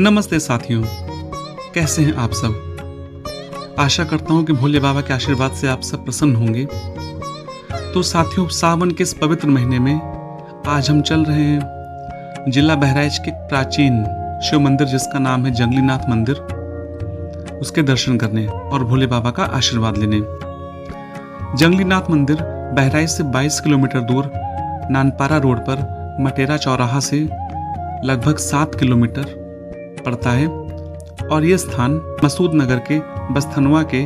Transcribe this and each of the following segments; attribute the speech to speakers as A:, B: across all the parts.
A: नमस्ते साथियों, कैसे हैं आप सब। आशा करता हूं कि भोले बाबा के आशीर्वाद से आप सब प्रसन्न होंगे। तो साथियों, सावन के इस पवित्र महीने में आज हम चल रहे हैं जिला बहराइच के प्राचीन शिव मंदिर जिसका नाम है जंगलीनाथ मंदिर, उसके दर्शन करने और भोले बाबा का आशीर्वाद लेने। जंगलीनाथ मंदिर बहराइच से 22 किलोमीटर दूर नानपारा रोड पर मटेरा चौराहा से लगभग 7 किलोमीटर पड़ता है और यह स्थान मसूद नगर के बस्थनवा के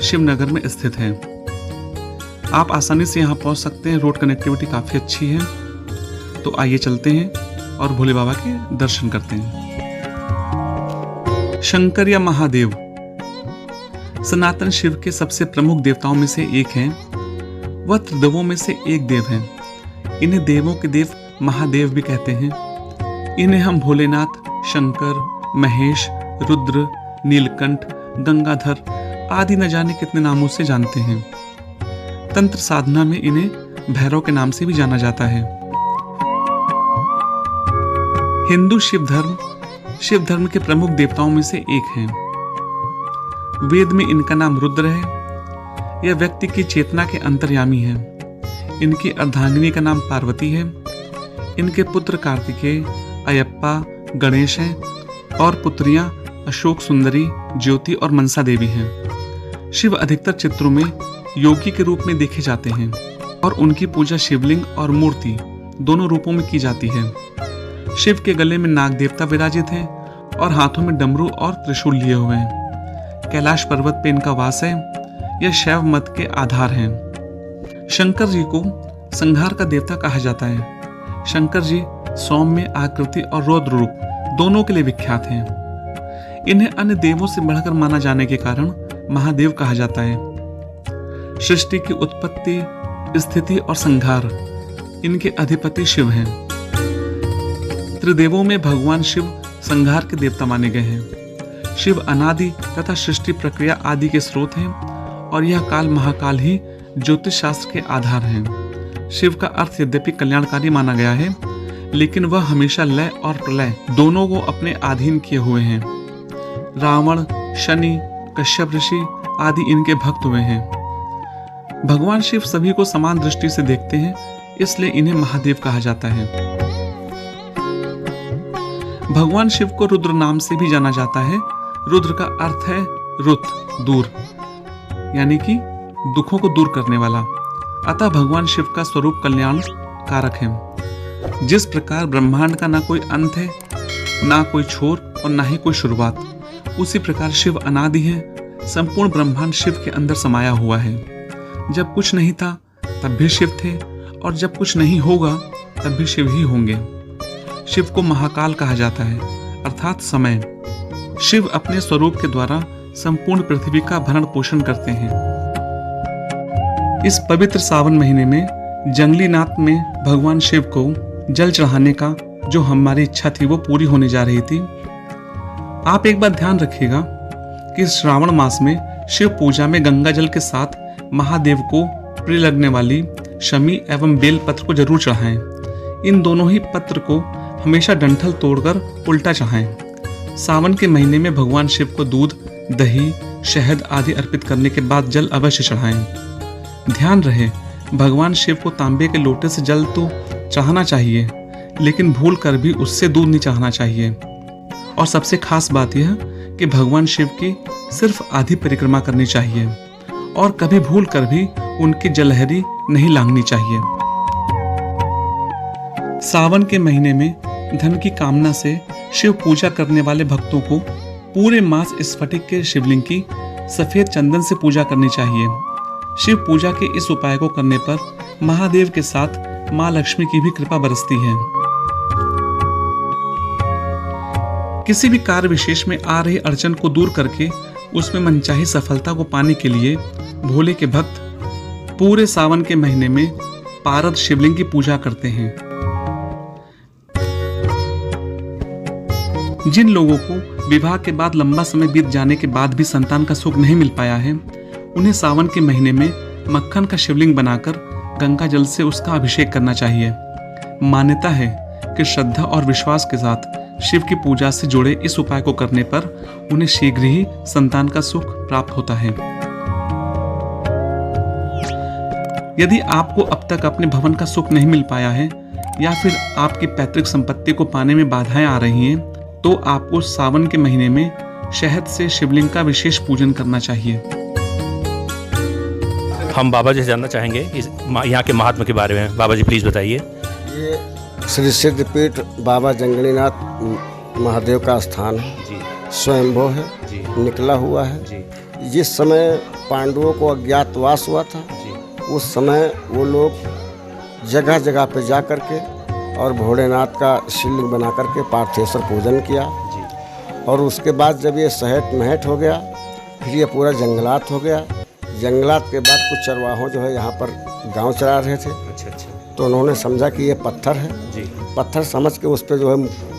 A: शिवनगर में स्थित है। आप आसानी से यहाँ पहुँच सकते हैं, रोड कनेक्टिविटी काफ़ी अच्छी है। तो आइए चलते हैं और भोले बाबा के दर्शन करते हैं। शंकर या महादेव सनातन शिव के सबसे प्रमुख देवताओं में से एक हैं। वह त्रिदेवों में से एक देव हैं। इन्हें देवों के देव महादेव भी कहते हैं। इन्हें हम भोलेनाथ, शंकर, महेश, रुद्र, नीलकंठ, गंगाधर आदि न जाने कितने नामों से जानते हैं। तंत्र साधना में इन्हें भैरव के नाम से भी जाना जाता है। हिंदू शिव धर्म के प्रमुख देवताओं में से एक हैं। वेद में इनका नाम रुद्र है। यह व्यक्ति की चेतना के अंतर्यामी है। इनकी अर्धांगिनी का नाम पार्वती है। इनके पुत्र कार्तिकेय, अयप्पा, गणेश हैं और पुत्रियां अशोक सुंदरी, ज्योति और मनसा देवी हैं। शिव अधिकतर चित्रों में योगी के रूप में देखे जाते हैं और उनकी पूजा शिवलिंग और मूर्ति दोनों रूपों में की जाती है। शिव के गले में नाग देवता विराजित हैं और हाथों में डमरू और त्रिशूल लिए हुए हैं। कैलाश पर्वत पे इनका वास है। यह शैव मत के आधार हैं। शंकर जी को संहार का देवता कहा जाता है। शंकर जी सौम्य आकृति और रौद्र रूप दोनों के लिए विख्यात हैं। इन्हें अन्य देवों से बढ़कर माना जाने के कारण महादेव कहा जाता है। सृष्टि की उत्पत्ति, स्थिति और संहार इनके अधिपति शिव हैं। त्रिदेवों में भगवान शिव संहार के देवता माने गए हैं। शिव अनादि तथा सृष्टि प्रक्रिया आदि के स्रोत हैं और यह काल महाकाल ही ज्योतिष शास्त्र के आधार हैं। शिव का अर्थ यद्यपि कल्याणकारी माना गया है, लेकिन वह हमेशा लय और प्रलय दोनों को अपने अधीन किए हुए हैं। रावण, शनि, कश्यप ऋषि आदि इनके भक्त हुए हैं। भगवान शिव सभी को समान दृष्टि से देखते हैं, इसलिए इन्हें महादेव कहा जाता है। भगवान शिव को रुद्र नाम से भी जाना जाता है। रुद्र का अर्थ है रुत, दूर, यानी कि दुखों को दूर करने वाला। अतः भगवान शिव का स्वरूप कल्याण कारक है। जिस प्रकार ब्रह्मांड का ना कोई अंत है, ना कोई छोर और ना ही कोई शुरुआत, उसी प्रकार शिव अनादि है। संपूर्ण ब्रह्मांड शिव के अंदर समाया हुआ है। जब कुछ नहीं था तब भी शिव थे और जब कुछ नहीं होगा तब भी शिव ही होंगे। शिव को महाकाल कहा जाता है, अर्थात समय। शिव अपने स्वरूप के द्वारा संपूर्ण पृथ्वी का भरण पोषण करते हैं। इस पवित्र सावन महीने में जंगलीनाथ में भगवान शिव को जल चढ़ाने का जो हमारी इच्छा थी वो पूरी होने जा रही थी। आप एक बात ध्यान रखिएगा कि श्रावण मास में शिव पूजा में गंगा जल के साथ महादेव को प्रिय लगने वाली शमी एवं बेल पत्र को जरूर चढ़ाएं। इन दोनों ही पत्र को हमेशा डंठल तोड़कर उल्टा चढ़ाएं। सावन के महीने में भगवान शिव को दूध, दही, शहद आदि अर्पित करने के बाद जल अवश्य चढ़ाएं। ध्यान रहे, भगवान शिव को तांबे के लोटे से जल तो चढ़ाना चाहिए, लेकिन भूल कर भी उससे दूध नहीं चढ़ाना चाहिए। और सबसे खास बात यह कि भगवान शिव की सिर्फ आधी परिक्रमा करनी चाहिए और कभी भूल कर भी उनकी जलहरी नहीं लांघनी चाहिए। सावन के महीने में धन की कामना से शिव पूजा करने वाले भक्तों को पूरे मास स्फटिक के शिवलिंग की सफेद चंदन से पूजा करनी चाहिए। शिव पूजा के इस उपाय को करने पर महादेव के साथ मां लक्ष्मी की भी कृपा बरसती है। किसी भी कार्य विशेष में आ रही अड़चन को दूर करके उसमें मनचाही सफलता को पाने के लिए भोले के भक्त पूरे सावन के महीने में पारद शिवलिंग की पूजा करते हैं। जिन लोगों को विवाह के बाद लंबा समय बीत जाने के बाद भी संतान का सुख नहीं मिल पाया है, उन्हें सावन के महीने में मक्खन का शिवलिंग बनाकर गंगा जल से उसका अभिषेक करना चाहिए। मान्यता है कि श्रद्धा और विश्वास के साथ शिव की पूजा से जुड़े इस उपाय को करने पर उन्हें शीघ्र ही संतान का सुख प्राप्त होता है। यदि आपको अब तक अपने भवन का सुख नहीं मिल पाया है या फिर आपकी पैतृक संपत्ति को पाने में बाधाएं आ रही हैं, तो आपको सावन के महीने में शहद से शिवलिंग का विशेष पूजन करना चाहिए।
B: हम बाबा जी से जानना चाहेंगे यहाँ के महात्मा के बारे में। बाबा जी प्लीज़ बताइए।
C: ये श्री सिद्धपीठ बाबा जंगलीनाथ महादेव का स्थान है
B: जी।
C: स्वयंभू है
B: जी।
C: निकला हुआ है
B: जी।
C: जिस समय पांडवों को अज्ञातवास हुआ था
B: जी।
C: उस समय वो लोग जगह जगह पे जा कर के और भोलेनाथ का शिवलिंग बना करके पार्थेश्वर पूजन किया
B: जी।
C: और उसके बाद जब ये सहट महट हो गया फिर ये पूरा जंगलात हो गया। जंगलात के बाद कुछ चरवाहों जो है यहाँ पर गांव चरा रहे थे।
B: अच्छा अच्छा।
C: तो उन्होंने समझा कि ये पत्थर है
B: जी।
C: पत्थर समझ के उस पर जो है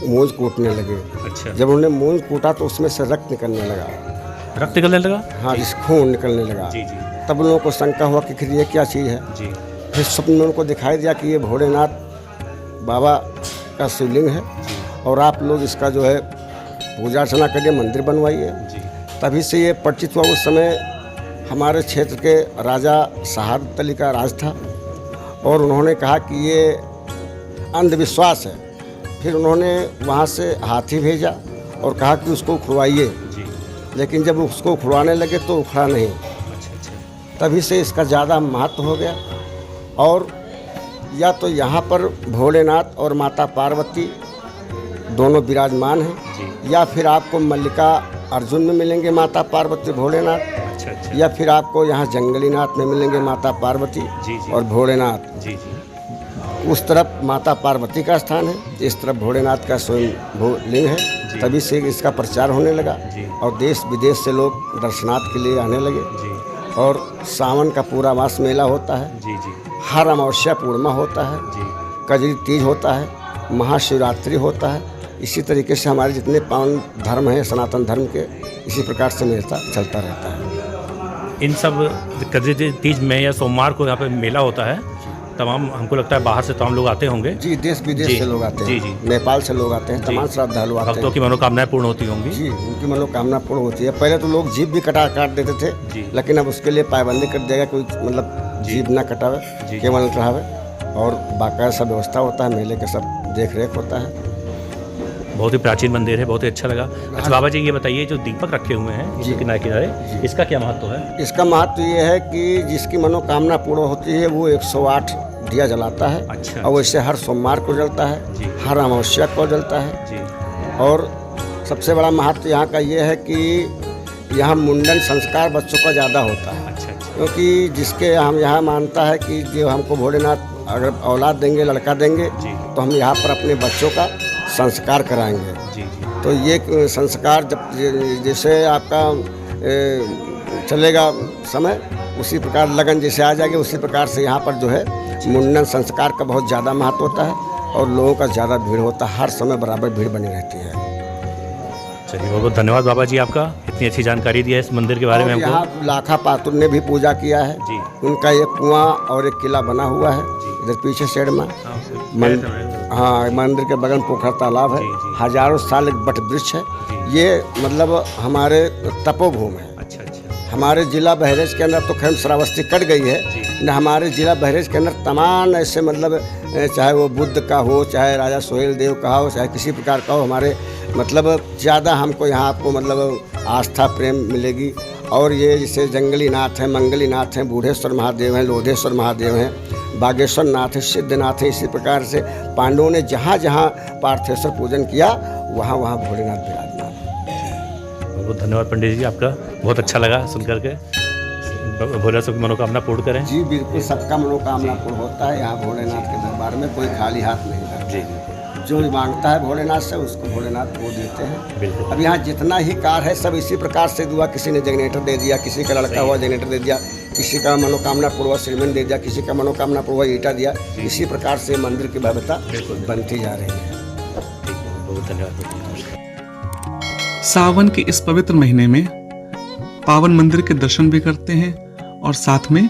C: मूंज कूटने लगे।
B: अच्छा।
C: जब उन्होंने मूंज कूटा तो उसमें से रक्त निकलने लगा।
B: रक्त निकलने लगा?
C: हाँ, इस खून निकलने लगा।
B: जी जी।
C: तब उन लोगों को शंका हुआ कि फिर ये क्या चीज़ है।
B: जी।
C: फिर स्वप्न में उनको दिखाई दिया कि ये भोलेनाथ बाबा का शिवलिंग है और आप लोग इसका जो है पूजा अर्चना करिए, मंदिर बनवाइए। तभी से ये परिचित हुआ। उस समय हमारे क्षेत्र के राजा शहादत अली का राज था और उन्होंने कहा कि ये अंधविश्वास है। फिर उन्होंने वहाँ से हाथी भेजा और कहा कि उसको उखड़वाइए, लेकिन जब उसको उखड़वाने लगे तो उखड़ा नहीं। तभी से इसका ज़्यादा महत्व हो गया। और या तो यहाँ पर भोलेनाथ और माता पार्वती दोनों विराजमान हैं या फिर आपको मल्लिका अर्जुन में मिलेंगे माता पार्वती भोलेनाथ।
B: अच्छा।
C: या फिर आपको यहाँ जंगलीनाथ में मिलेंगे माता पार्वती और भोलेनाथ।
B: जी जी।
C: उस तरफ माता पार्वती का स्थान है, इस तरफ भोलेनाथ का स्वयं लिंग है। तभी से इसका प्रचार होने लगा और देश विदेश से लोग दर्शनार्थ के लिए आने लगे। और सावन का पूरा मास मेला होता है।
B: जी जी।
C: हर अमावस्या पूर्णिमा होता है। कजरी तीज होता है। महाशिवरात्रि होता है। इसी तरीके से हमारे जितने पावन धर्म हैं सनातन धर्म के, इसी प्रकार से मेला चलता रहता है।
B: इन सब कजरी तीज में या सोमवार को यहाँ पे मेला होता है। तमाम हमको लगता है बाहर से तमाम लोग आते होंगे।
C: जी, देश विदेश से लोग आते हैं। जी जी। नेपाल से लोग आते हैं। तमाम श्रद्धालु आते हैं।
B: भक्तों की मनोकामनाएं पूर्ण होती होंगी।
C: जी, उनकी मनोकामना पूर्ण होती है। पहले तो लोग जीभ भी काट देते थे, लेकिन अब उसके लिए पाबंदी कर दिया गया, कोई मतलब जीभ ना कटावे, केवल रहावे और बाकायदा सब व्यवस्था होता है। मेले के सब देख रेख होता है।
B: बहुत ही प्राचीन मंदिर है, बहुत ही अच्छा लगा। अच्छा बाबा जी ये बताइए, जो दीपक रखे हुए हैं जी किनारे किनारे, इसका क्या महत्व है?
C: इसका महत्व ये है कि जिसकी मनोकामना पूर्ण होती है वो 108 दिया जलाता है।
B: अच्छा।
C: और वैसे हर सोमवार को जलता है, हर अमावस्या को जलता है जी। और सबसे बड़ा महत्व यहाँ का ये है कि यहाँ मुंडन संस्कार बच्चों का ज़्यादा होता है।
B: अच्छा।
C: क्योंकि जिसके हम यहाँ मानता है कि जो हमको भोलेनाथ अगर औलाद देंगे, लड़का देंगे, तो हम यहाँ पर अपने बच्चों का संस्कार कराएंगे। जी जी। तो ये संस्कार जब जैसे आपका चलेगा समय, उसी प्रकार लगन जैसे आ जाएगी, उसी प्रकार से यहाँ पर जो है मुंडन संस्कार का बहुत ज़्यादा महत्व होता है और लोगों का ज़्यादा भीड़ होता है। हर समय बराबर भीड़ बनी रहती है।
B: चलिए, बहुत बहुत धन्यवाद बाबा जी, आपका इतनी अच्छी जानकारी दी है इस मंदिर के बारे में हमको।
C: यहाँ लाखा पातुर ने भी पूजा किया है जी। उनका एक कुआं और एक किला बना हुआ है इधर पीछे साइड में। हाँ, मंदिर के बगल में पोखर तालाब है। हजारों साल एक बट वृक्ष है। ये मतलब हमारे तपोभूमि है। अच्छा अच्छा। हमारे जिला बहराइच के अंदर तो खैर श्रावस्ती कट गई है, न हमारे जिला बहराइच के अंदर तमाम ऐसे मतलब चाहे वो बुद्ध का हो, चाहे राजा सोहेल देव का हो, चाहे किसी प्रकार का हो, हमारे मतलब ज़्यादा हमको यहाँ आपको मतलब आस्था प्रेम मिलेगी। और ये जैसे जंगलीनाथ हैं, मंगलीनाथ हैं, बूढ़ेश्वर महादेव हैं, लोधेश्वर महादेव हैं, बागेश्वर नाथ है, सिद्धनाथ है। इसी प्रकार से पांडवों ने जहाँ जहाँ पार्थेश्वर पूजन किया वहाँ वहाँ भोलेनाथ विराजमान।
B: बहुत धन्यवाद पंडित जी, आपका बहुत अच्छा लगा सुन करके। भोले सबकी मनोकामना पूर्ण करें। जी
C: बिल्कुल, सबका मनोकामना पूर्ण होता है। यहाँ भोलेनाथ के दरबार में कोई खाली हाथ नहीं जाता। जी, जो मांगता है भोलेनाथ से उसको भोलेनाथ वो देते हैं। अब यहाँ जितना ही कार है सब इसी प्रकार से दुआ, किसी ने जनरेटर दे दिया, किसी का लड़का हुआ जनरेटर दे दिया, किसी का मनोकामना पूर्वक सीमेंट दे दिया, किसी का मनोकामना पूर्वक ईटा दिया। इसी प्रकार से मंदिर की भव्यता बनती जा रही है।
B: बहुत धन्यवाद।
A: सावन के इस पवित्र महीने में पावन मंदिर के दर्शन भी करते हैं और साथ में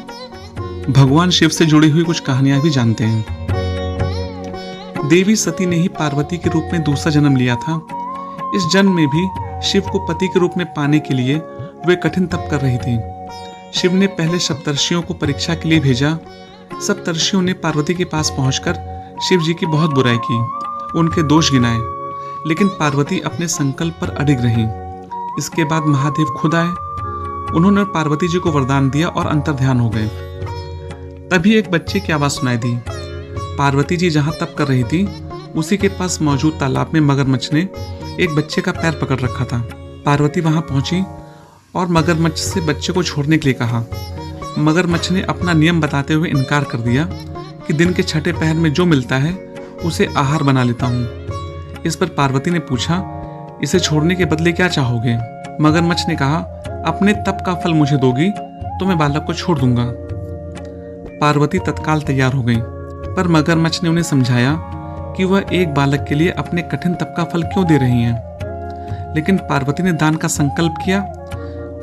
A: भगवान शिव से जुड़ी हुई कुछ कहानियां भी जानते हैं। देवी सती ने ही पार्वती के रूप में दूसरा जन्म लिया था। इस जन्म में भी शिव को पति के रूप में पाने के लिए वे कठिन तप कर रही थी। शिव ने पहले सप्तर्षियों को परीक्षा के लिए भेजा। सप्तर्षियों ने पार्वती के पास पहुंचकर शिव जी की बहुत बुराई की, उनके दोष गिनाए, लेकिन पार्वती अपने संकल्प पर अडिग रही। इसके बाद महादेव खुद आए। उन्होंने पार्वती जी को वरदान दिया और अंतर्ध्यान हो गए। तभी एक बच्चे की आवाज सुनाई दी। पार्वती जी जहां तप कर रही थी, उसी के पास मौजूद तालाब में मगरमच्छ ने एक बच्चे का पैर पकड़ रखा था। पार्वती वहां पहुंची और मगरमच्छ से बच्चे को छोड़ने के लिए कहा। मगरमच्छ ने अपना नियम बताते हुए इनकार कर दिया कि दिन के छठे पहर में जो मिलता है उसे आहार बना लेता हूँ। इस पर पार्वती ने पूछा, इसे छोड़ने के बदले क्या चाहोगे? मगरमच्छ ने कहा, अपने तप का फल मुझे दोगी तो मैं बालक को छोड़ दूंगा। पार्वती तत्काल तैयार हो गई, पर मगरमच्छ ने उन्हें समझाया कि वह एक बालक के लिए अपने कठिन तप का फल क्यों दे रही हैं। लेकिन पार्वती ने दान का संकल्प किया।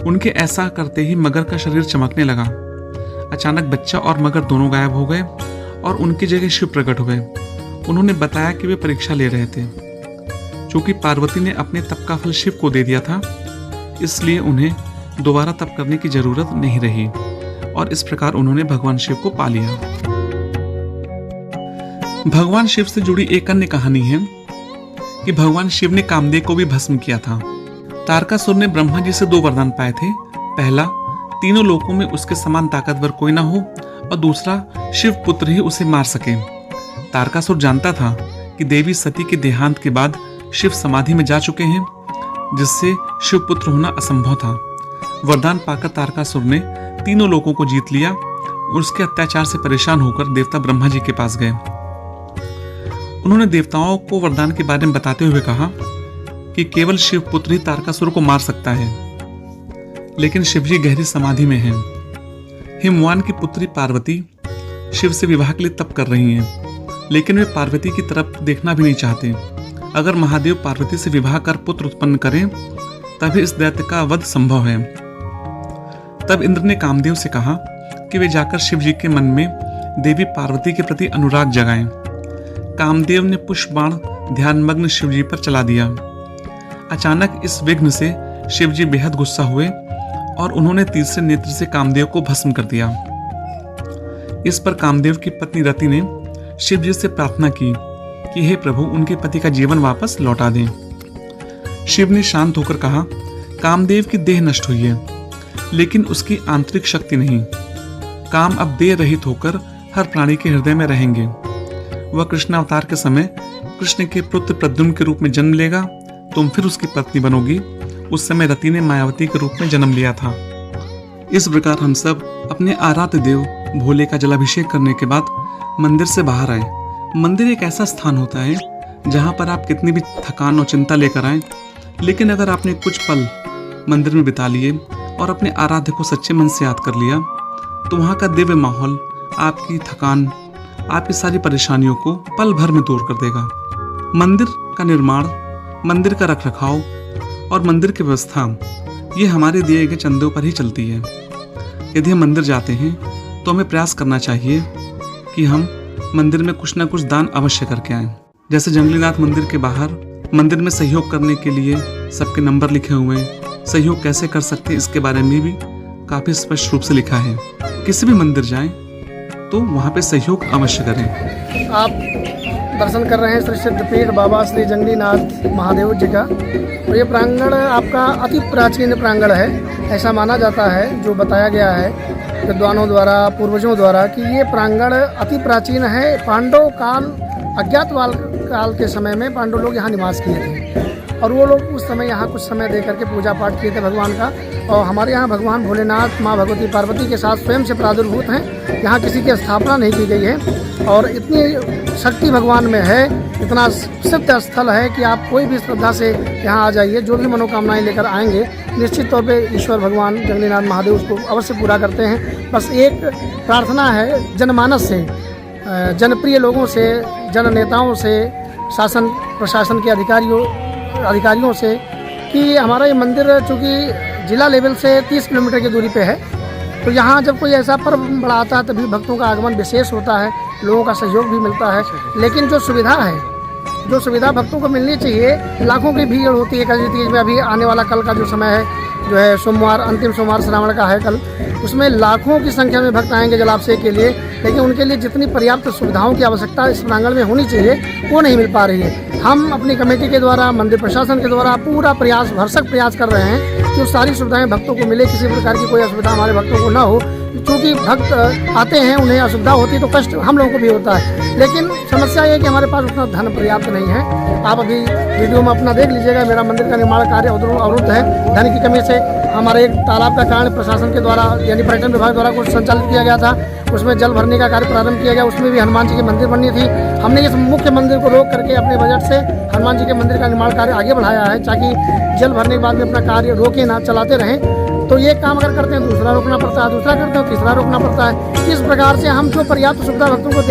A: उनके ऐसा करते ही मगर का शरीर चमकने लगा। अचानक बच्चा और मगर दोनों गायब हो गए और उनकी जगह शिव प्रकट हुए। उन्होंने बताया कि वे परीक्षा ले रहे थे। चूंकि पार्वती ने अपने तप का फल शिव को दे दिया था, इसलिए उन्हें दोबारा तप करने की जरूरत नहीं रही और इस प्रकार उन्होंने भगवान शिव को पा लिया। भगवान शिव से जुड़ी एक अन्य कहानी है कि भगवान शिव ने कामदेव को भी भस्म किया था। तारकासुर ने ब्रह्मा जी से 2 वरदान पाए थे। पहला, तीनों लोकों में उसके समान ताकतवर कोई ना हो, और दूसरा, शिव पुत्र ही उसे मार सके। तारकासुर जानता था कि देवी सती के देहांत के बाद शिव समाधि में जा चुके हैं, जिससे शिव पुत्र होना असंभव था। वरदान पाकर तारकासुर ने तीनों लोकों को जीत लिया। उसके अत्याचार से परेशान होकर देवता ब्रह्मा जी के पास गए। उन्होंने देवताओं को वरदान के बारे में बताते हुए कहा कि केवल शिव पुत्र ही तारकासुर को मार सकता है, लेकिन शिव जी गहरी समाधि में हैं। हिमवान की पुत्री पार्वती शिव से विवाह के लिए तप कर रही हैं, लेकिन वे पार्वती की तरफ देखना भी नहीं चाहते। अगर महादेव पार्वती से विवाह कर पुत्र उत्पन्न करें, तभी इस दैत्य का वध संभव है। तब इंद्र ने कामदेव से कहा कि वे जाकर शिव जी के मन में देवी पार्वती के प्रति अनुराग जगाएं। कामदेव ने पुष्प बाण ध्यानमग्न शिव जी पर चला दिया। अचानक इस विघ्न से शिव जी बेहद गुस्सा हुए और उन्होंने तीसरे नेत्र से कामदेव को भस्म कर दिया। इस पर कामदेव की पत्नी रति ने शिव जी से प्रार्थना की कि हे प्रभु, उनके पति का जीवन वापस लौटा दें। शिव ने शांत होकर कहा, कामदेव की देह नष्ट हुई है, लेकिन उसकी आंतरिक शक्ति नहीं। काम अब देह रहित होकर हर प्राणी के हृदय में रहेंगे। वह कृष्ण अवतार के समय कृष्ण के पुत्र प्रद्युम्न के रूप में जन्म लेगा। तुम फिर उसकी पत्नी बनोगी। उस समय रति ने मायावती के रूप में जन्म लिया था। इस प्रकार हम सब अपने आराध्य देव भोले का जलाभिषेक करने के बाद मंदिर से बाहर आए। मंदिर एक ऐसा स्थान होता है जहाँ पर आप कितनी भी थकान और चिंता लेकर आए, लेकिन अगर आपने कुछ पल मंदिर में बिता लिए और अपने आराध्य को सच्चे मन से याद कर लिया, तो वहाँ का दिव्य माहौल आपकी थकान, आपकी सारी परेशानियों को पल भर में दूर कर देगा। मंदिर का निर्माण, मंदिर का रखरखाव और मंदिर की व्यवस्था, ये हमारे दिए गए चंदों पर ही चलती है। यदि हम मंदिर जाते हैं तो हमें प्रयास करना चाहिए कि हम मंदिर में कुछ ना कुछ दान अवश्य करके आएं। जैसे जंगलीनाथ मंदिर के बाहर मंदिर में सहयोग करने के लिए सबके नंबर लिखे हुए हैं। सहयोग कैसे कर सकते हैं इसके बारे में भी काफ़ी स्पष्ट रूप से लिखा है। किसी भी मंदिर जाएं तो वहाँ पे सहयोग अवश्य करें।
D: आप दर्शन कर रहे हैं श्री सिद्धपीठ बाबा श्री जंगलीनाथ महादेव जी का। तो ये प्रांगण आपका अति प्राचीन प्रांगण है, ऐसा माना जाता है, जो बताया गया है विद्वानों द्वारा, पूर्वजों द्वारा, कि ये प्रांगण अति प्राचीन है। पांडव काल, अज्ञातवास काल के समय में पांडव लोग यहाँ निवास किए थे और वो लोग उस समय यहाँ कुछ समय दे करके पूजा पाठ किए थे भगवान का। और हमारे यहाँ भगवान भोलेनाथ माँ भगवती पार्वती के साथ स्वयं से प्रादुर्भूत हैं। यहाँ किसी की स्थापना नहीं की गई है और इतनी शक्ति भगवान में है, इतना सिद्ध स्थल है कि आप कोई भी श्रद्धा से यहाँ आ जाइए। जो भी मनोकामनाएं लेकर आएंगे, निश्चित तौर पे ईश्वर भगवान जंगलीनाथ महादेव उसको अवश्य पूरा करते हैं। बस एक प्रार्थना है जनमानस से, जनप्रिय लोगों से, जन नेताओं से, शासन प्रशासन के अधिकारियों से, कि हमारा ये मंदिर चूँकि जिला लेवल से 30 किलोमीटर की दूरी पे है, तो यहाँ जब कोई ऐसा पर्व बड़ा आता है तभी भक्तों का आगमन विशेष होता है। लोगों का सहयोग भी मिलता है। लेकिन जो सुविधा है, जो सुविधा भक्तों को मिलनी चाहिए, लाखों की भीड़ होती है कल तीज में। अभी आने वाला कल का जो समय है, जो है सोमवार, अंतिम सोमवार श्रावण का है कल, उसमें लाखों की संख्या में भक्त आएंगे जलाभिषेक के लिए। लेकिन उनके लिए जितनी पर्याप्त सुविधाओं की आवश्यकता इस प्रांगण में होनी चाहिए, वो नहीं मिल पा रही है। हम अपनी कमेटी के द्वारा, मंदिर प्रशासन के द्वारा पूरा प्रयास, भरसक प्रयास कर रहे हैं कि वो सारी सुविधाएं भक्तों को मिले, किसी प्रकार की कोई असुविधा हमारे भक्तों को ना हो। क्योंकि भक्त आते हैं, उन्हें असुविधा होती है तो कष्ट हम लोगों को भी होता है। लेकिन समस्या ये है कि हमारे पास उतना धन पर्याप्त नहीं है। आप अभी वीडियो में अपना देख लीजिएगा, मेरा मंदिर का निर्माण कार्य अवरुद्ध है धन की कमी से। हमारे एक तालाब का कारण प्रशासन के द्वारा, यानी पर्यटन विभाग द्वारा कुछ संचालित किया गया था, उसमें जल भरने का कार्य प्रारंभ किया गया। उसमें भी हनुमान जी की मंदिर बननी थी। हमने इस मुख्य मंदिर को रोक करके अपने बजट से हनुमान जी के मंदिर का निर्माण कार्य आगे बढ़ाया है, ताकि जल भरने के बाद में अपना कार्य रोके ना, चलाते रहें। तो ये काम अगर करते हैं दूसरा रोकना पड़ता है, दूसरा करते हैं तीसरा रोकना पड़ता है। इस प्रकार से हम जो पर्याप्त सुविधा भक्तों को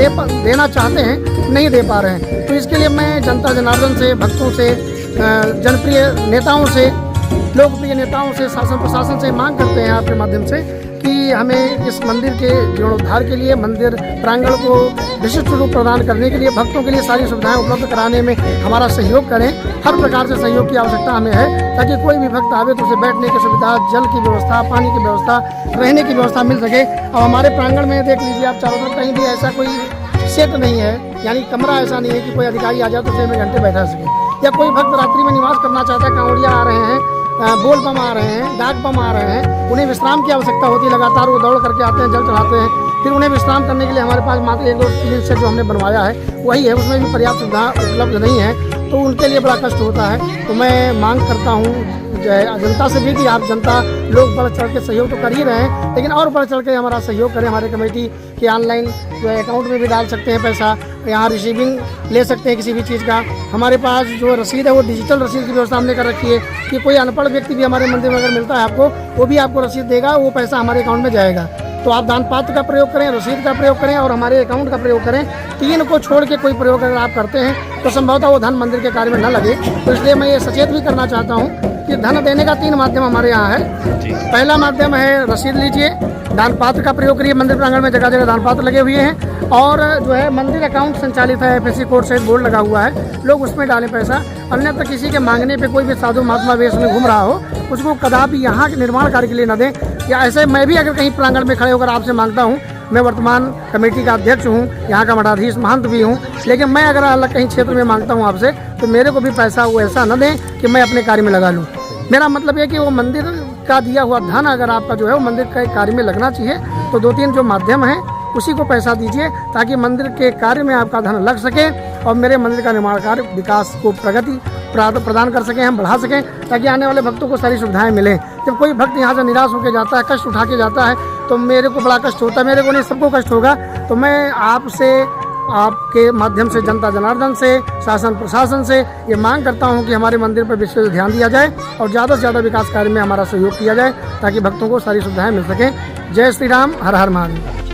D: देना चाहते हैं, नहीं दे पा रहे हैं। तो इसके लिए मैं जनता जनार्दन से, भक्तों से, जनप्रिय नेताओं से, लोकप्रिय नेताओं से, शासन प्रशासन से मांग करते हैं आपके माध्यम से कि हमें इस मंदिर के जीर्णोद्धार के लिए, मंदिर प्रांगण को विशिष्ट रूप प्रदान करने के लिए, भक्तों के लिए सारी सुविधाएं उपलब्ध कराने में हमारा सहयोग करें। हर प्रकार से सहयोग की आवश्यकता हमें है, ताकि कोई भी भक्त आवे तो उसे बैठने की सुविधा, जल की व्यवस्था, पानी की व्यवस्था, रहने की व्यवस्था मिल सके। अब हमारे प्रांगण में देख लीजिए आप, चारों तरफ कहीं भी ऐसा कोई सेट नहीं है, यानी कमरा ऐसा नहीं है कि कोई अधिकारी आ जाए तो 6 घंटे बैठा सके, या कोई भक्त रात्रि में निवास करना चाहता है। कांवड़िया आ रहे हैं, बोल बम आ रहे हैं, डाक बम आ रहे हैं, उन्हें विश्राम की आवश्यकता होती है। लगातार वो दौड़ करके आते हैं, जल चढ़ाते हैं, फिर उन्हें विश्राम करने के लिए हमारे पास मात्र 1, 2, 3 सेट जो हमने बनवाया है वही है, उसमें भी पर्याप्त सुविधा उपलब्ध नहीं है, तो उनके लिए बड़ा कष्ट होता है। तो मैं मांग करता हूँ जनता से भी कि आप जनता लोग बढ़ चढ़ के सहयोग तो कर ही रहे हैं, लेकिन और बढ़ चढ़ के हमारा सहयोग करें। हमारे कमेटी के ऑनलाइन जो है अकाउंट में भी डाल सकते हैं पैसा, यहाँ रिसीविंग ले सकते हैं किसी भी चीज़ का। हमारे पास जो रसीद है वो डिजिटल रसीद की व्यवस्था हमने कर रखी है कि कोई अनपढ़ व्यक्ति भी हमारे मंदिर में अगर मिलता है आपको, वो भी आपको रसीद देगा, वो पैसा हमारे अकाउंट में जाएगा। तो आप दान पात्र का प्रयोग करें, रसीद का प्रयोग करें और हमारे अकाउंट का प्रयोग करें। 3 को छोड़ के कोई प्रयोग अगर आप करते हैं तो संभवतः वो धन मंदिर के कार्य में न लगे। तो इसलिए मैं ये सचेत भी करना चाहता हूँ कि धन देने का 3 माध्यम हमारे यहाँ है। पहला माध्यम है रसीद लीजिए, दान पात्र का प्रयोग करिए। मंदिर प्रांगण में जगह जगह दान पात्र लगे हुए हैं, और जो है मंदिर अकाउंट संचालित है, FSC कोड सहित बोर्ड लगा हुआ है, लोग उसमें डालें पैसा। अन्यथा किसी के मांगने पे कोई भी साधु महात्मा वेश में घूम रहा हो, उसको कदापि यहाँ के निर्माण कार्य के लिए न दें। या ऐसे मैं भी अगर कहीं प्रांगण में खड़े होकर आपसे मांगता हूँ, मैं वर्तमान कमेटी का अध्यक्ष हूँ, यहाँ का मठाधीश महंत भी हूँ, लेकिन मैं अगर अलग कहीं क्षेत्र में मांगता हूँ आपसे, तो मेरे को भी पैसा वो ऐसा न दें कि मैं अपने कार्य में लगा लूँ। मेरा मतलब है कि वो मंदिर का दिया हुआ धन अगर आपका जो है वो मंदिर के कार्य में लगना चाहिए, तो 2-3 जो माध्यम है उसी को पैसा दीजिए, ताकि मंदिर के कार्य में आपका धन लग सके और मेरे मंदिर का निर्माण कार्य, विकास को प्रगति प्रदान कर सकें, हम बढ़ा सकें, ताकि आने वाले भक्तों को सारी सुविधाएं मिलें। जब कोई भक्त यहाँ से निराश होकर जाता है, कष्ट उठा के जाता है, तो मेरे को बड़ा कष्ट होता है, मेरे को नहीं सबको कष्ट होगा। तो मैं आपसे, आपके माध्यम से, जनता जनार्दन से, शासन प्रशासन से ये मांग करता हूँ कि हमारे मंदिर पर विशेष ध्यान दिया जाए और ज़्यादा से ज़्यादा विकास कार्य में हमारा सहयोग किया जाए, ताकि भक्तों को सारी सुविधाएं मिल सकें। जय श्री राम, हर हर महादेव।